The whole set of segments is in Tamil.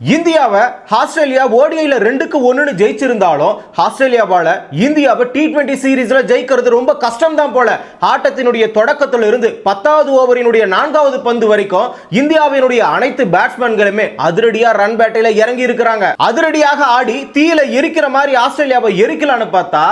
இந்தியாவை ஆஸ்திரேலியா ஓடிஐல 2-1 ஜெயிச்சிருந்தாலும் ஆஸ்திரேலியாவால இந்தியாவை T20 சீரீஸ்ல ஜெயிக்கிறது ரொம்ப கஷ்டம் தான் போல. ஆட்டத்தினுடைய தொடக்கத்தில் இருந்து 10வது ஓவரினுடைய 4வது பந்து வரைக்கும் இந்தியாவினுடைய அனைத்து பேட்ஸ்மேன்களுமே அதிரடியா ரன் பேட்டையில இறங்கி இருக்கிறாங்க. அதிரடியாக ஆடி தீயில எரிக்கிற மாதிரி ஆஸ்திரேலியாவை எரிக்கலான்னு பார்த்தா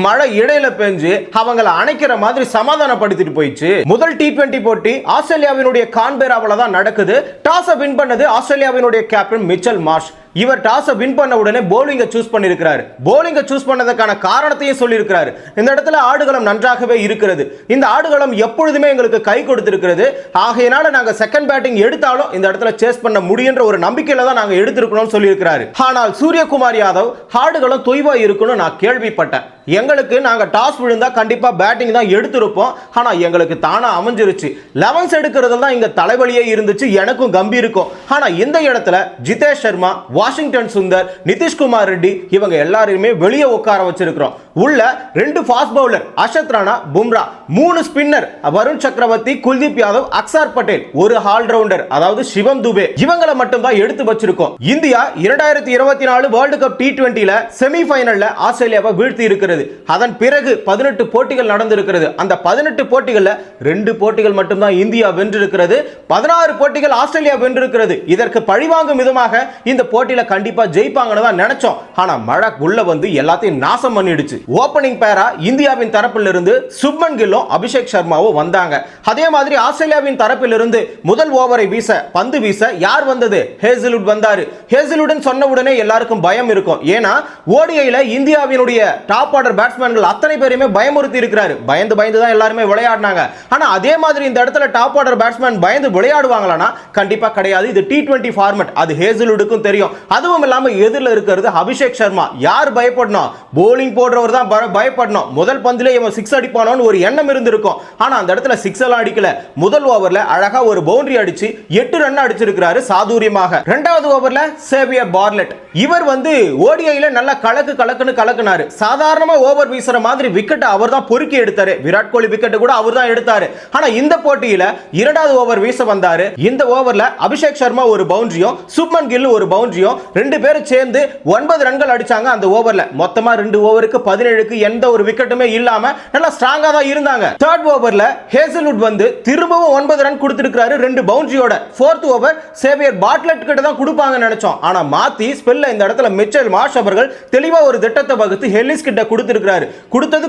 மழை இடையில பெஞ்சு அவங்களை அணைக்கிற மாதிரி சமாதானப்படுத்திட்டு போயிடுச்சு. முதல் T20 போட்டி ஆஸ்திரேலியாவினுடைய கான்பெராவில தான் நடக்குது. டாஸை வின் பண்ணது ஆஸ்திரேலியாவினுடைய கேப்டன் மிச்சல் மார்ஷ். இவர் டாஸை வின் பண்ண உடனே போலிங்கை சூஸ் பண்ணிருக்கிறார். போலிங்கை சூஸ் பண்ணதுக்கான காரணத்தையும் சொல்லியிருக்கிறார். இந்த இடத்துல ஆடுகளம் நன்றாகவே இருக்கிறது. இந்த ஆடுகளம் எப்பொழுதுமே எங்களுக்கு கை கொடுத்திருக்கிறது. ஆகையினால நாங்க செகண்ட் பேட்டிங் எடுத்தாலும் இந்த இடத்துல சேஸ் பண்ண முடியுன்ற ஒரு நம்பிக்கையில தான் நாங்க எடுத்திருக்கணும்னு சொல்லியிருக்கிறார். ஆனால் சூரியகுமார் யாதவ் ஆடுகளம் தொய்வா இருக்குன்னு நான் கேள்விப்பட்டேன். எங்களுக்கு நாங்க டாஸ் விழுந்தா கண்டிப்பா பேட்டிங் தான் எடுத்திருப்போம். ஆனா எங்களுக்கு தானா அமைஞ்சிருச்சு. 11 எடுக்கிறதுல தான் இங்க தலைவலியே இருந்துச்சு எனக்கும் கம்பீருக்கும். ஆனா இந்த இடத்துல ஜிதேஷ் சர்மா, வாஷிங்டன் சுந்தர், நிதிஷ்குமார் ரெட்டி இவங்க எல்லாரையுமே வெளியே உட்கார வச்சிருக்கிறோம். உள்ள 2 fast bowler Harshit Rana, Bumrah, 3 spinner Varun Chakravarthy, Kuldeep Yadav, Axar Patel, ஒரு ஆல்ரவுண்டர் அதாவது சிவம் துபே இவங்களை மட்டும் தான் எடுத்து வச்சிருக்கோம். இந்தியா 2024 வேர்ல்ட் கப் T20ல செமிஃபைனல்ல ஆஸ்திரேலியாவை வீழ்த்தி இருக்கிறது. அதன் பிறகு 18 போட்டிகள் நடந்திருக்கிறது. அந்த 18 போட்டிகள்ல 2 போட்டிகள் மட்டும் தான் இந்தியா வென்றிருக்கிறது. 16 போட்டிகள் ஆஸ்திரேலியா வென்றிருக்கிறது. இதற்கு பழிவாங்கும் விதமாக இந்த போட்டியில கண்டிப்பா ஜெயிப்பாங்கன்னு தான் நினைச்சோம். ஆனா மழை உள்ள வந்து எல்லாத்தையும் நாசம் பண்ணிடுச்சு. ஓபனிங் பேரா இந்தியாவின் தரப்பிலிருந்து சுப்மன் கில்லும் அபிஷேக் சர்மாவும் வந்தாங்க. அதே மாதிரி ஆஸ்திரேலியாவின் தரப்பிலிருந்து முதல் ஓவரை வீச, பந்து வீச யார் வந்தது? ஹேசல்வுட் வந்தாரு. ஹேசல்வுடன் சொன்ன உடனே எல்லாருக்கும் பயம் இருக்கும். ஏன்னா ஓடிஐல இந்தியாவினுடைய டாப் ஆர்டர் பேட்ஸ்மேன்கள் அத்தனை பேருமே பயமுறுத்தி இருக்கிறாரு. பயந்து தான் எல்லாருமே விளையாடினாங்க. ஆனா அதே மாதிரி இந்த இடத்துல டாப் ஆர்டர் பேட்ஸ்மேன் பயந்து விளையாடுவாங்களானா கண்டிப்பா கிடையாது. இது T20 ஃபார்மட். அது ஹேசல்வுடுக்கும் தெரியும். அதுவும் இல்லாம எதிரில் இருக்கிறது அபிஷேக் சர்மா. யார் பயப்படணும்? போலிங் போடுறவர் தான் பயப்படணும். முதல் பந்திலே இவன் 6 அடிப்பானோன்னு ஒரு எண்ணம் இருந்திருக்கும். ஆனா அந்த இடத்துல 6 எல்லாம் அடிக்கல. முதல் ஓவர்ல அழகா ஒரு பவுண்டரி அடிச்சு 8 ரன் அடிச்சிருக்காரு சாதுரியமாக. இரண்டாவது ஓவர்ல சேவியர் பார்லெட் இவர் வந்து ஓடிஐல நல்ல கலக்குன்னு கலக்குனாரு. சாதாரணமா ஓவர் வீசுற மாதிரி விக்கெட் அவர் தான் பொறுக்கி எடுத்தாரு. விராட் கோலி விக்கெட் கூட அவர் தான் எடுத்தாரு. ஆனா இந்த போட்டியில இரண்டாவது ஓவர் வீச வந்தாரு. இந்த ஓவர்ல அபிஷேக் சர்மா ஒரு பவுண்டரியும் சுப்மன் கில் ஒரு பவுண்டரியும் 2 பேரும் சேர்ந்து 9 ரன்கள் அடிச்சாங்க அந்த ஓவர்ல. மொத்தமா 2 ஓவருக்கு 17க்கு எந்த ஒரு விக்கெட்டுமே இல்லாம நல்லா ஸ்ட்ராங்கா தான் இருந்தாங்க. தேர்ட் ஓவர்ல ஹேசல்வுட் வந்து திரும்பவும் 9 ரன் கொடுத்திருக்காரு 2 பவுண்டரியோட. ஃபோர்த் ஓவர் சேவியர் பார்ட்லெட் கிட்ட தான் கொடுப்பாங்க நினைச்சோம். ஆனா மாத்தி ஸ்பெல்ல இந்த இடத்துல மிச்சல் மார்ஷ் அவர்கள் தெளிவா ஒரு திட்டத்தை வகுத்து ஹெல்லிஸ் கிட்ட கொடுத்திருக்காரு.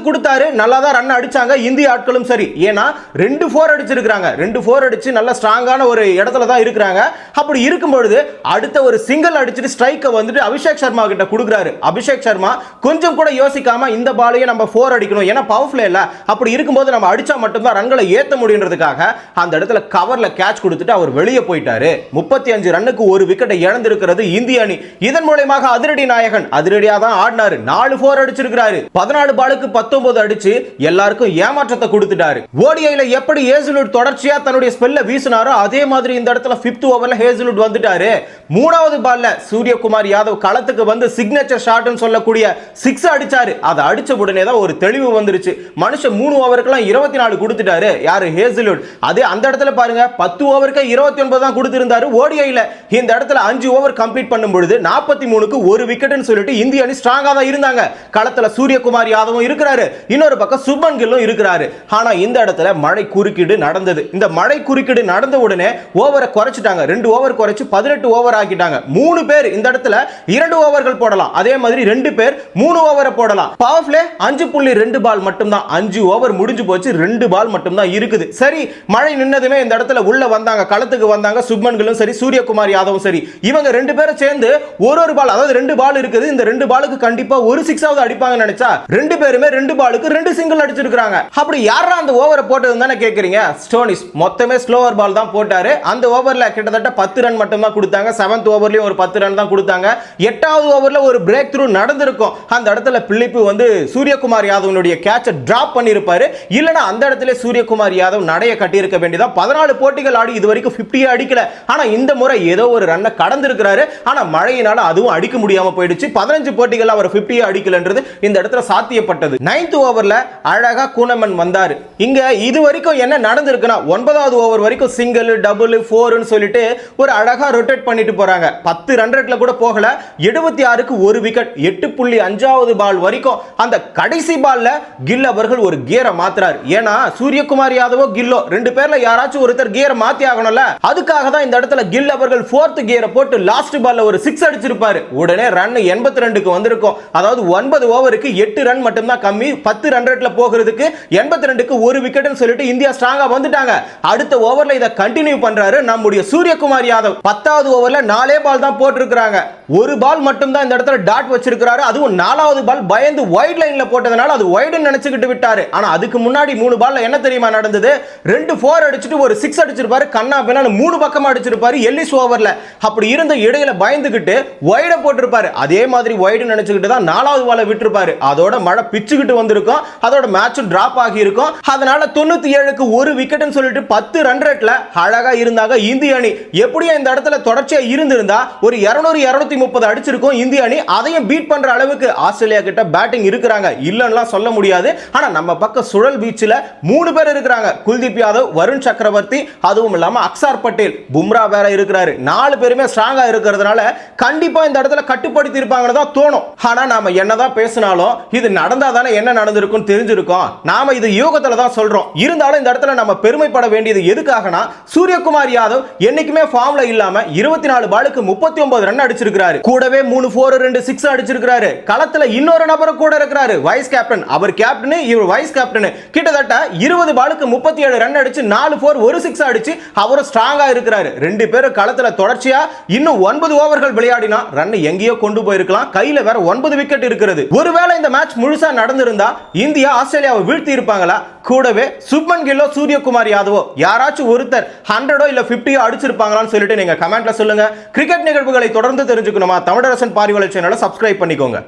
கொடுத்தாரு. நல்லா தான் ரன் அடிச்சாங்க இந்திய ஆட்களும் சரி. ஏன்னா 2 4 அடிச்சிருக்காங்க. 2 4 அடிச்சு நல்ல ஸ்ட்ராங்கான ஒரு இடத்துல தான் இருக்காங்க. அப்படி இருக்கும் பொழுது அடுத்த ஒரு சிங்கிள் அடிச்சிட்டு ஸ்ட்ரைக்க வந்துட்டு அபிஷேக் சர்மா கிட்ட கொடுக்குறாரு. அபிஷேக் சர்மா கொஞ்சம் கூட யோசிக்காம இந்த பாலையே நம்ம 4 அடிக்கணும். ஏன்னா பவர் பிளே இல்ல. அப்படி இருக்கும்போது நம்ம அடிச்சா மட்டும் தான் ரன்களை ஏத்த முடியுன்றதுக்காக அந்த இடத்துல கவர்ல கேட்ச் கொடுத்துட்டு அவர் வெளியே போயிட்டாரு. 35 ரன்னுக்கு ஒரு விக்கெட்டை இழந்திருக்கிறது இந்திய அணி. இதன் மூலமாக அதிரடி நாயகன் அதிரடியா தான் ஆடினாரு. 4 4 அடிச்சிருக்காரு. 14 பாலுக்கு 19 அடிச்சு எல்லாருக்கும் ஏமாற்றத்தை கொடுத்துட்டாரு. ஓடிஐல எப்படி ஹேசல்வுட் தொடர்ச்சியா தன்னுடைய ஸ்பெல்ல வீசினாரோ அதே மாதிரி இந்த இடத்துல 5th ஓவர்ல ஹேசல்வுட் வந்துட்டாரு. 3வது பால்ல சூரியகுமார் யாதவ் களத்துக்கு வந்து சிக்னேச்சர் ஷாட்னு சொல்லக்கூடிய 6 அடிச்சாரு. அதை அடிச்ச உடனே தான் ஒரு தெளிவு வந்துருச்சு. மனுஷன் 3 ஓவருக்குலாம் 24 கொடுத்துட்டாரு. யாரு? ஹேசல்வுட். அதே அந்த இடத்துல பாருங்க 10 ஓவருக்கு 29 தான் கொடுத்திருந்தாரு ஓடிஐல. இந்த இடத்துல 5 ஓவர் கம்ப்ளீட் பண்ணும் பொழுது 43க்கு ஒரு விக்கெட்னு சொல்லிட்டு இந்திய அணி ஸ்ட்ராங்கா தான் இருந்தாங்க. களத்துல சூரியகுமார் யாதவும் இருக்கிறாரு. இன்னொரு பக்கம் சுப்மன் கில்லும் இருக்கிறாரு. ஆனா இந்த இடத்துல மழை குறுக்கீடு நடந்தது. இந்த மழை குறுக்கீடு நடந்த உடனே ஓவரை குறைச்சிட்டாங்க. 2 ஓவர் குறைச்சு 18 ஓவர் ஆக்கிட்டாங்க. 3 பேர் இந்த இடத்துல 2 ஓவர்கள் போடலாம். அதே மாதிரி 2 பேர் 3 ஓவரை போடலாம். பவர் பிளே 5.2 பால் மட்டும் தான். 5 ஓவர் முடிஞ்சு போச்சு. 2 பால் மட்டும் தான் இருக்குது. சரி, மழை நின்னதுமே இந்த இடத்துல உள்ள வந்தாங்க, களத்துக்கு வந்தாங்க. சுப்மன் கில்லும் சரி, சூரியகுமார் யாதவும் சரி, இவங்க 2 பேரும் சேர்ந்து ஒரு பால், அதாவது 2 பால் இருக்குது. இந்த 2 பாலுக்கு கண்டிப்பா ஒரு 6ஆவது அடிப்பாங்க நினைச்சா 2 பேருமே 2 பாலுக்கு 2 சிங்கிள் அடிச்சிருக்காங்க. அப்படி யாரா அந்த ஓவரை போட்டதுன்னு தானே கேக்குறீங்க? ஸ்டோனிஸ் மொத்தமே ஸ்லோவர் பால் தான் போட்டாரு. அந்த ஓவர்ல கிட்டத்தட்ட 10 ரன் மட்டும் தான் கொடுத்தாங்க. 7th ஓவர்லயும் ஒரு 10 ரன் தான் கொடுத்தாங்க. 8வது ஓவர்ல ஒரு பிரேக் த்ரூ நடந்திருக்கும். அந்த இடத்துல பிலிப்பு வந்து சூரியகுமார் யாதவனுடைய கேட்சை டிராப் பண்ணிருப்பாரு. இல்லனா அந்த இடத்துல சூரியகுமார் யாதவ் நடைய கட்டி இருக்க வேண்டியதா. 14 போட்டிகள் ஆடி இதுவரைக்கும் 50 அடிக்கல. ஆனா இந்த முறை ஏதோ ஒரு ரன்னை கடந்திருக்கிறாரு. ஆனா மழையினால அதுவும் அடிக்க முடியாம போயிடுச்சு. 15 போட்டிகள் அவர் 50 அடிக்கலன்றது இந்த இடத்துல இடத்துல சாத்தியப்பட்டது. 9th ஓவர்ல அழகா கூனமன் வந்தாரு. இங்க இது வரைக்கும் என்ன நடந்திருக்குன்னா 9வது ஓவர் வரைக்கும் சிங்கிள் டபுள் 4ன்னு சொல்லிட்டு ஒரு அழகா ரொட்டேட் பண்ணிட்டு போறாங்க. 10 ரன் ரேட்ல கூட போகல. 76க்கு ஒரு விக்கெட். 8.5வது பால் வரைக்கும் அந்த கடைசி பால்ல கில் அவர்கள் ஒரு கியரை மாத்துறாரு. ஏன்னா சூரியகுமார் யாதவோ கில்லோ ரெண்டு பேர்ல யாராச்சும் ஒருத்தர் கியரை மாத்தி ஆகணும்ல. அதுக்காக தான் இந்த இடத்துல கில் அவர்கள் 4th கியரை போட்டு லாஸ்ட் பால்ல ஒரு 6 அடிச்சிருப்பாரு. உடனே ரன் 82க்கு வந்திருக்கும். அதாவது 9 ஓவருக்கு 8 ரன் மட்டும் தான் கம்மி. 10 ரன் ரேட்ல போகிறதுக்கு 82க்கு ஒரு விக்கெட்னு சொல்லிட்டு இந்தியா ஸ்ட்ராங்கா வந்துட்டாங்க. அடுத்த ஓவர்ல இத கண்டினியூ பண்றாரு நம்முடைய சூரியகுமார் யாதவ். 10வது ஓவர்ல 4 பால் தான் போட்டுருக்காங்க. ஒரு பால் மட்டும் தான் இந்த இடத்துல டாட் வச்சிருக்காரு. அதுவும் 4வது பால் பயந்து வைட் லைன்ல போட்டதனால அது வைடுன்னு நினைச்சுக்கிட்டு விட்டாரு. ஆனா அதுக்கு முன்னாடி 3 பால்ல என்ன தெரியுமா நடந்தது? 2 4 அடிச்சிட்டு ஒரு 6 அடிச்சிருப்பாரு. கண்ணா பின்னால 3 பக்கமா அடிச்சிருப்பாரு எல்லிஸ் ஓவர்ல. அப்படி இருந்த இடையில பயந்துகிட்டு வைட போட்டிருப்பாரு. அதே மாதிரி வைடு நினைச்சுக்கிட்டு தான் 4வது பாலை விட்டுருப்பாரு. அதோட மழை பிச்சுக்கிட்டு வந்திருக்கும். அதோட மேட்ச் டிராப் ஆகி இருக்கும். அதனால 97க்கு ஒரு விக்கெட்னு சொல்லிட்டு 10 ரன் ரேட்ல அழகா இருந்தாங்க இந்திய அணி. எப்படியும் இந்த இடத்துல தொடர்ச்சியா இருந்திருந்தா ஒரு 200 230 அடிச்சிருக்கும் இந்திய அணி. அதையும் பீட் பண்ற அளவுக்கு ஆஸ்திரேலியா கிட்ட பேட்டிங் இருக்குறாங்க, இல்லன்னா சொல்ல முடியாது. ஆனா நம்ம பக்கம் சுழல் பீச்ல 3 பேர் இருக்காங்க. குல்தீப் யாதவ், வருண் சக்கரவர்த்தி, அதுவும் இல்லாம அக்சார் பட்டேல், பும்ரா வேற இருக்கிறாரு. 4 பேருமே ஸ்ட்ராங்கா இருக்கிறதுனால கண்டிப்பா இந்த இடத்துல கட்டுப்படுத்தி இருப்பாங்கன்னு தான் தோணும். ஆனா நாம என்னதான் பேசினாலும் இது நடந்தா தானே என்ன நடந்திருக்கும் தெரிஞ்சிருக்கும். நாம இது யோகத்துல தான் சொல்றோம். இருந்தாலும் இந்த இடத்துல நம்ம பெருமைப்பட வேண்டியது எதுக்காகனா சூரியகுமார் யாதவ் என்னைக்குமே ஃபார்ம்ல இல்லாம 24 பாலுக்கு 39 ரன் அடிச்சிருக்காரு. கூடவே 3 4 2 6 அடிச்சிருக்காரு. களத்துல இன்னொரு நபர் கூட இருக்கிறாரு, வைஸ் கேப்டன். அவர் கேப்டன், இவர் வைஸ் கேப்டன். கிட்டத்தட்ட 20 பாலுக்கு 37 ரன் அடிச்சு 4 4 ஒரு 6 அடிச்சு அவரும் ஸ்ட்ராங்கா இருக்கிறாரு. ரெண்டு பேரும் களத்துல தொடர்ச்சியா இன்னும் 9 ஓவர்கள் விளையாடினா ரன் எங்கேயோ கொண்டு போயிருக்கலாம். கையில வேற 9 விக்கெட் இருக்கிறது. ஒருவேளை இந்த மேட்ச் முழுசா நடந்திருந்தா இந்தியா ஆஸ்திரேலியாவை வீழ்த்தி இருப்பாங்களா? கூடவே சுப்மன் கில்லோ, சூரியகுமார் யாதவோ யாராச்சும் ஒருத்தர் 100 இல்ல 50 அடிச்சிருப்பாங்களான்னு சொல்லிட்டு நீங்க கமெண்ட்ல சொல்லுங்க. கிரிக்கெட் நிகழ்வுகளை தொடர்ந்து தெரிஞ்சுக்கணுமா? தமிழரசன் பார்வையாளர் சேனலை சப்ஸ்கிரைப் பண்ணிக்கோங்க.